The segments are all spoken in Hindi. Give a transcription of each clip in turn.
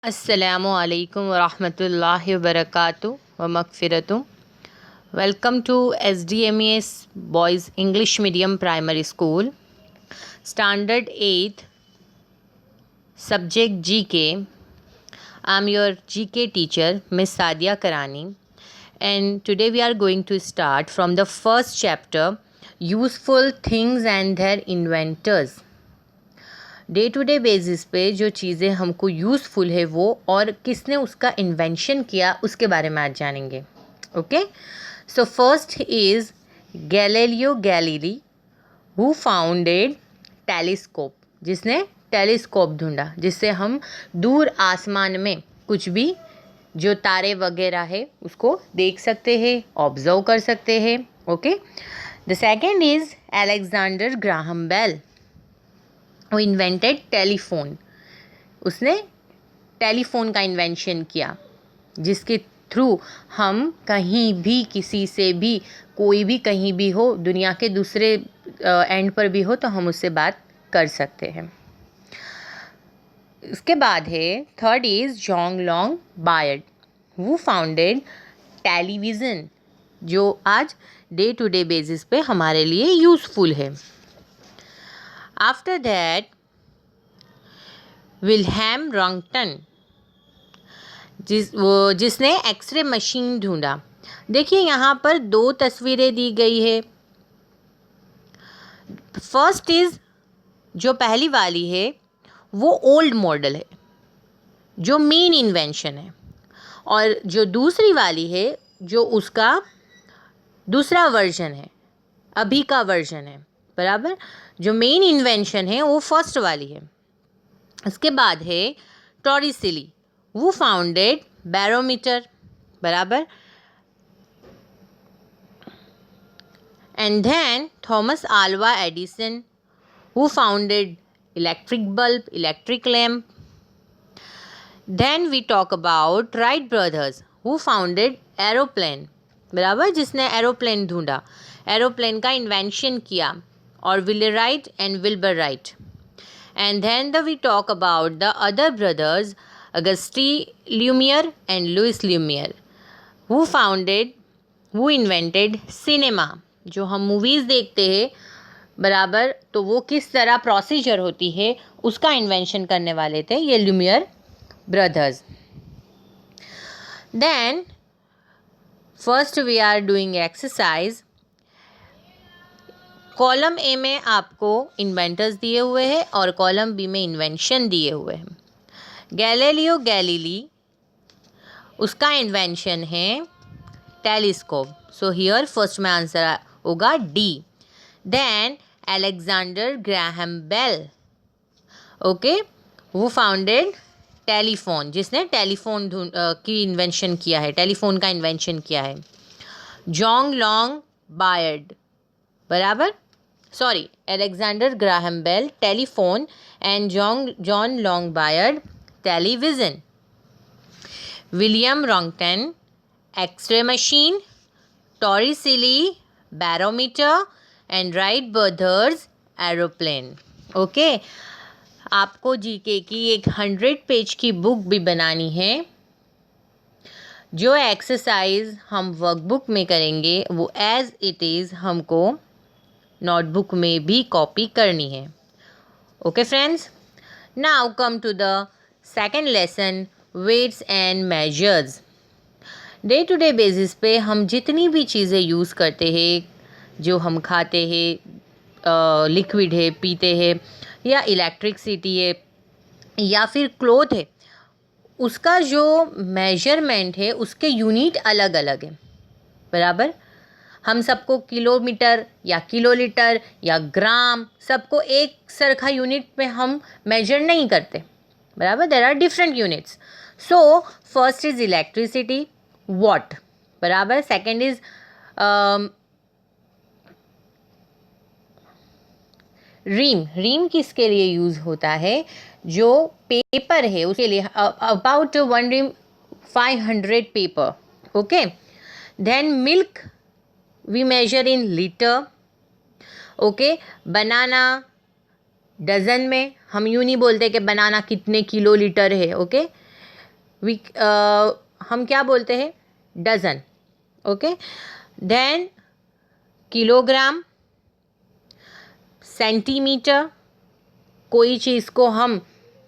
अस्सलामु अलैकुम वरहमतुल्लाहि वबरकातुहू व मगफ़िरतुहू। Welcome to SDMES boys English medium primary school, standard 8th, subject GK. I am your GK teacher, Miss Sadia Karani, and today we are going to start from the first chapter, useful things and their inventors. Day to day basis पे जो चीज़ें हमको यूज़फुल है वो और किसने उसका इन्वेंशन किया उसके बारे में आज जानेंगे। Okay, so first is Galileo Galilei who founded telescope, जिसने टेलीस्कोप ढूंढा जिससे हम दूर आसमान में कुछ भी जो तारे वगैरह है उसको देख सकते हैं, ऑब्जर्व कर सकते हैं। Okay, the second is Alexander Graham Bell वो इन्वेंटेड टेलीफोन, उसने टेलीफोन का इन्वेंशन किया जिसके थ्रू हम कहीं भी किसी से भी कोई भी कहीं भी हो दुनिया के दूसरे एंड पर भी हो तो हम उससे बात कर सकते हैं। उसके बाद है थर्ड इज़ जॉन लॉन्ग बायर्ड वो फाउंडेड टेलीविज़न जो आज डे टू डे बेसिस पे हमारे लिए यूज़फुल है। आफ्टर दैट विल्हेम रॉन्गटन जिसने एक्सरे मशीन ढूंढा। देखिए यहाँ पर दो तस्वीरें दी गई है। फर्स्ट इज़ जो पहली वाली है वो ओल्ड मॉडल है जो मेन इन्वेंशन है, और जो दूसरी वाली है जो उसका दूसरा वर्जन है, अभी का वर्जन है। बराबर, जो मेन इन्वेंशन है वो फर्स्ट वाली है। उसके बाद है टॉरिसिली वो फाउंडेड बैरोमीटर। बराबर, and then Thomas Alva Edison who founded electric bulb, electric lamp. Then we talk about Wright brothers who founded aeroplane. बराबर, जिसने एरोप्लेन ढूंढा, एरोप्लेन का इन्वेंशन किया, और Orville Wright and Wilbur Wright. And then we talk about the other brothers Auguste Lumiere and Louis Lumiere who invented cinema, जो हम मूवीज़ देखते हैं बराबर, तो वो किस तरह प्रोसीजर होती है उसका इन्वेंशन करने वाले थे ये Lumiere brothers. Then first we are doing exercise. Column A में आपको इन्वेंटर्स दिए हुए हैं और कॉलम बी में इन्वेंशन दिए हुए हैं। गैलीलियो गैलीली उसका इन्वेंशन है टेलीस्कोप, सो हियर फर्स्ट में आंसर होगा D. Then Alexander Graham Bell, okay, वो फाउंडेड टेलीफोन, जिसने टेलीफोन की इन्वेंशन किया है, टेलीफोन का इन्वेंशन किया है। जॉन लॉन्ग बायर्ड, बराबर, sorry, Alexander Graham Bell telephone and John लॉन्ग Baird television. William Roentgen x ray machine, Torricelli barometer and Wright brothers aeroplane. Okay, आपको जीके की एक 100 पेज की बुक भी बनानी है। जो एक्सरसाइज हम वर्कबुक में करेंगे वो एज इट इज़ हमको नोटबुक में भी कॉपी करनी है। Okay friends, now come to the second lesson, weights and measures. Day to day basis पे हम जितनी भी चीज़ें यूज़ करते हैं, जो हम खाते हैं, लिक्विड है, पीते हैं, या इलेक्ट्रिसिटी है, या फिर क्लोथ है, उसका जो मेजरमेंट है उसके यूनिट अलग अलग है। बराबर, हम सबको किलोमीटर या किलोलीटर या ग्राम सबको एक सरखा यूनिट में हम मेजर नहीं करते। बराबर, there are different units. So first is electricity, watt. बराबर, सेकेंड इज़ रीम किसके लिए यूज़ होता है? जो पेपर है उसके लिए, about 1 ream 500 paper. Okay, then milk we measure in litre. Okay, banana dozen में, हम यूँ नहीं बोलते कि बनाना कितने किलो लीटर है। ओके, हम क्या बोलते हैं, dozen, okay. Then kilogram, centimetre, कोई चीज़ को हम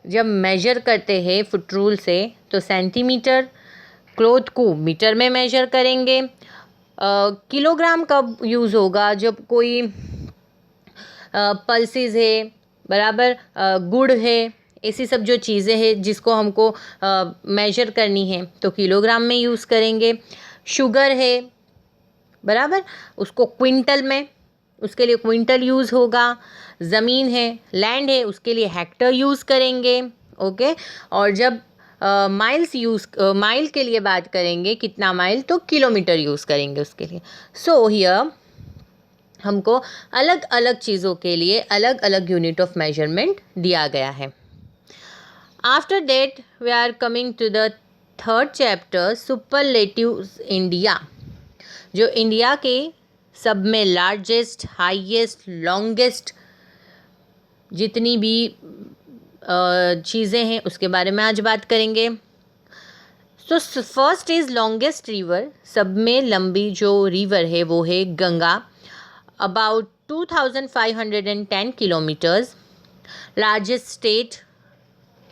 जब मेजर करते हैं फुट रूल से तो सेंटीमीटर, क्लॉथ को मीटर में मेजर करेंगे। किलोग्राम कब यूज़ होगा, जब कोई पल्सेस है, बराबर, गुड़ है, ऐसी सब जो चीज़ें हैं जिसको हमको मेजर करनी है तो किलोग्राम में यूज़ करेंगे। शुगर है, बराबर, उसको क्विंटल में, उसके लिए क्विंटल यूज़ होगा। ज़मीन है, लैंड है, उसके लिए हेक्टर यूज़ करेंगे, ओके। और जब माइल के लिए बात करेंगे, कितना माइल, तो किलोमीटर यूज़ करेंगे उसके लिए। सो हियर हमको अलग अलग चीज़ों के लिए अलग अलग यूनिट ऑफ मेजरमेंट दिया गया है। After that we are coming to the third chapter, superlatives India, जो इंडिया के सब में लार्जेस्ट, हाईएस्ट, लॉन्गेस्ट जितनी भी चीज़ें हैं उसके बारे में आज बात करेंगे। तो फर्स्ट इज़ लॉन्गेस्ट रिवर, सब में लंबी जो रिवर है वो है Ganga, about 2510 kilometres. Largest state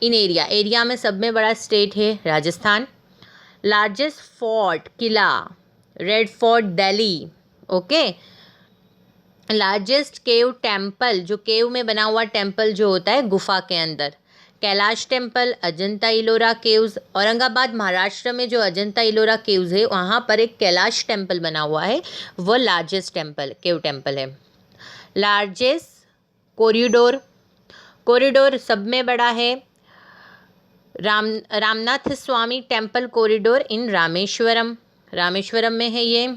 in area में सब में बड़ा स्टेट है राजस्थान। लार्जेस्ट फोर्ट, किला, red fort Delhi, okay. Largest cave temple, जो केव में बना हुआ टेम्पल जो होता है गुफा के अंदर, कैलाश टेम्पल, अजंता इलोरा केव्स। औरंगाबाद महाराष्ट्र में जो अजंता इलोरा केव्स है वहाँ पर एक कैलाश टेम्पल बना हुआ है, वो लार्जेस्ट टेम्पल, केव टेम्पल है। लार्जेस्ट कॉरिडोर सब में बड़ा है, रामनाथ स्वामी टेम्पल कॉरिडोर इन रामेश्वरम में है ये।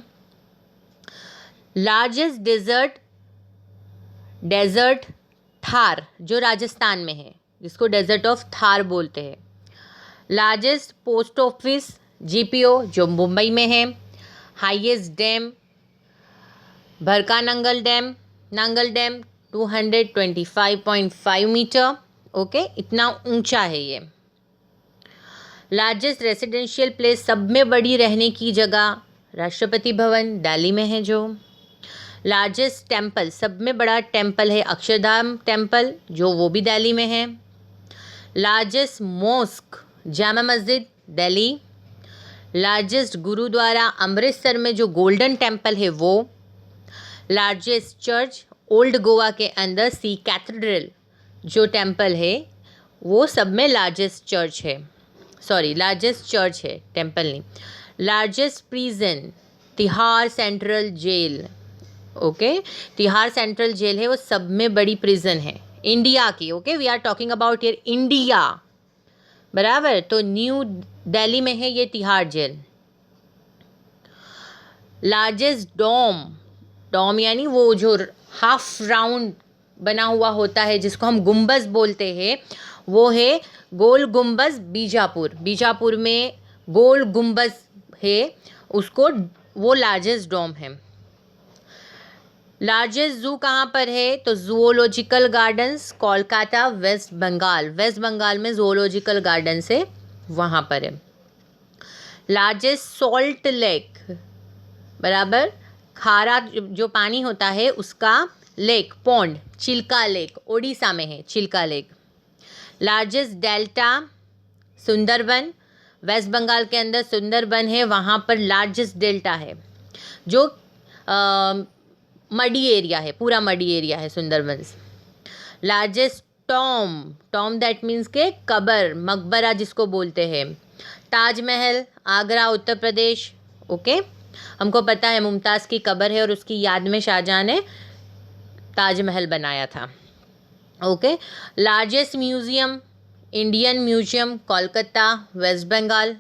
लार्जेस्ट डेजर्ट थार, जो राजस्थान में है, जिसको डेजर्ट ऑफ थार बोलते हैं। लार्जेस्ट पोस्ट ऑफिस, जीपीओ, जो मुंबई में है। हाईएस्ट डैम, भरका नांगल डैम 225.5 मीटर, ओके, इतना ऊंचा है ये। लार्जेस्ट रेसिडेंशियल प्लेस, सब में बड़ी रहने की जगह, राष्ट्रपति भवन दिल्ली में है जो। लार्जेस्ट टेम्पल, सब में बड़ा टेम्पल है अक्षरधाम टेम्पल, जो वो भी दिल्ली में है। Largest mosque, Jama Masjid Delhi. Largest gurdwara, Amritsar में जो गोल्डन टेम्पल है वो। लार्जेस्ट चर्च, ओल्ड गोवा के अंदर सी कैथेड्रल जो टेम्पल है वो सब में लार्जेस्ट चर्च है, टेम्पल नहीं। Largest prison, Tihar central jail, okay, Tihar central jail है, वो सब में बड़ी प्रिजन है इंडिया की, okay. We are talking about here India, बराबर। तो न्यू दिल्ली में है ये तिहाड़ जेल। लार्जेस्ट डॉम यानी वो जो हाफ राउंड बना हुआ होता है जिसको हम गुंबज बोलते हैं, वो है गोल गुंबज बीजापुर में गोल गुंबज है, उसको वो लार्जेस्ट डॉम है। लार्जेस्ट जू कहाँ पर है, तो जूलॉजिकल गार्डन्स, कोलकाता, वेस्ट बंगाल में जूलॉजिकल गार्डन्स है, वहाँ पर है। लार्जेस्ट सॉल्ट लेक, बराबर, खारा जो पानी होता है उसका lake, pond, Chilka lake, Odisha में है Chilka lake. Largest delta, Sundarban, West Bengal के अंदर सुंदरबन है, वहाँ पर लार्जेस्ट डेल्टा है, जो मडी एरिया है, पूरा मडी एरिया है Sundarban. Largest Tom that means के कबर, मकबरा जिसको बोलते हैं। ताजमहल, आगरा, उत्तर प्रदेश, ओके। हमको पता है मुमताज़ की कबर है और उसकी याद में शाहजहां ने ताजमहल बनाया था, okay. Largest museum, Indian museum, Kolkata, West Bengal,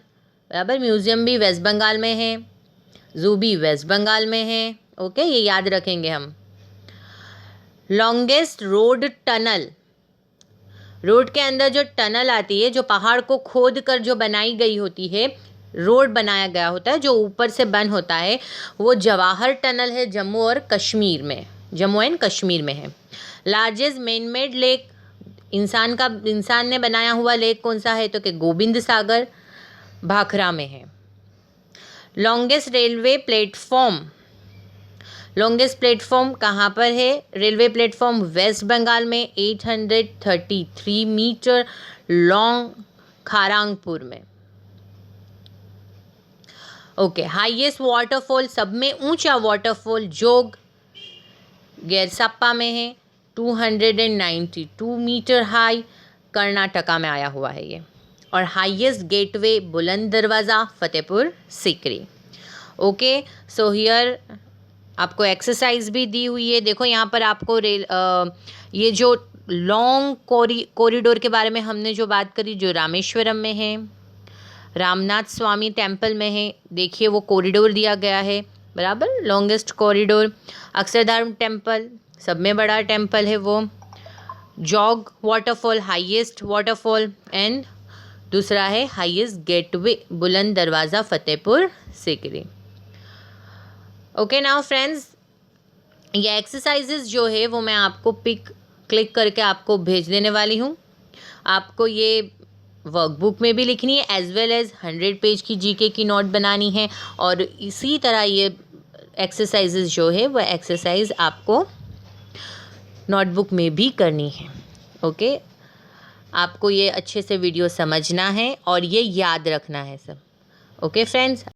बराबर, म्यूज़ियम भी वेस्ट बंगाल में है, जू भी वेस्ट बंगाल में है, ओके, ये याद रखेंगे हम। लॉन्गेस्ट टनल, रोड के अंदर जो टनल आती है, जो पहाड़ को खोद कर जो बनाई गई होती है, रोड बनाया गया होता है जो ऊपर से बंद होता है, वो जवाहर टनल है, जम्मू एंड कश्मीर में है। लार्जेस्ट मैन मेड लेक, इंसान ने बनाया हुआ लेक कौन सा है, तो कि गोविंद सागर, भाखरा में है। Longest railway platform, longest platform कहाँ पर है? रेलवे प्लेटफॉर्म वेस्ट बंगाल में 833 मीटर लॉन्ग खारांगपुर में। ओके, हाईएस्ट वाटरफॉल, सब में ऊंचा वाटरफॉल जोग गैरसाप्पा में है, 292 मीटर हाई, कर्नाटका में आया हुआ है ये। और हाईएस्ट गेटवे बुलंद दरवाज़ा Fatehpur Sikri. Okay, so here आपको एक्सरसाइज भी दी हुई है। देखो यहाँ पर आपको ये जो लॉन्ग कॉरिडोर के बारे में हमने जो बात करी, जो रामेश्वरम में है, रामनाथ स्वामी टेम्पल में है, देखिए वो कॉरिडोर दिया गया है, बराबर, लॉन्गेस्ट कॉरिडोर। अक्षरधाम टेम्पल सब में बड़ा टेम्पल है वो। Jog waterfall highest waterfall, and दूसरा है हाईएस्ट गेटवे बुलंद दरवाज़ा Fatehpur Sikri. Okay, now friends, ये एक्सरसाइजेज जो है वो मैं आपको क्लिक करके आपको भेज देने वाली हूँ। आपको ये वर्कबुक में भी लिखनी है, एज वेल एज 100 पेज की जीके की नोट बनानी है, और इसी तरह ये एक्सरसाइजेज जो है वो एक्सरसाइज आपको नोटबुक में भी करनी है। ओके, आपको ये अच्छे से वीडियो समझना है और ये याद रखना है सब। Okay friends.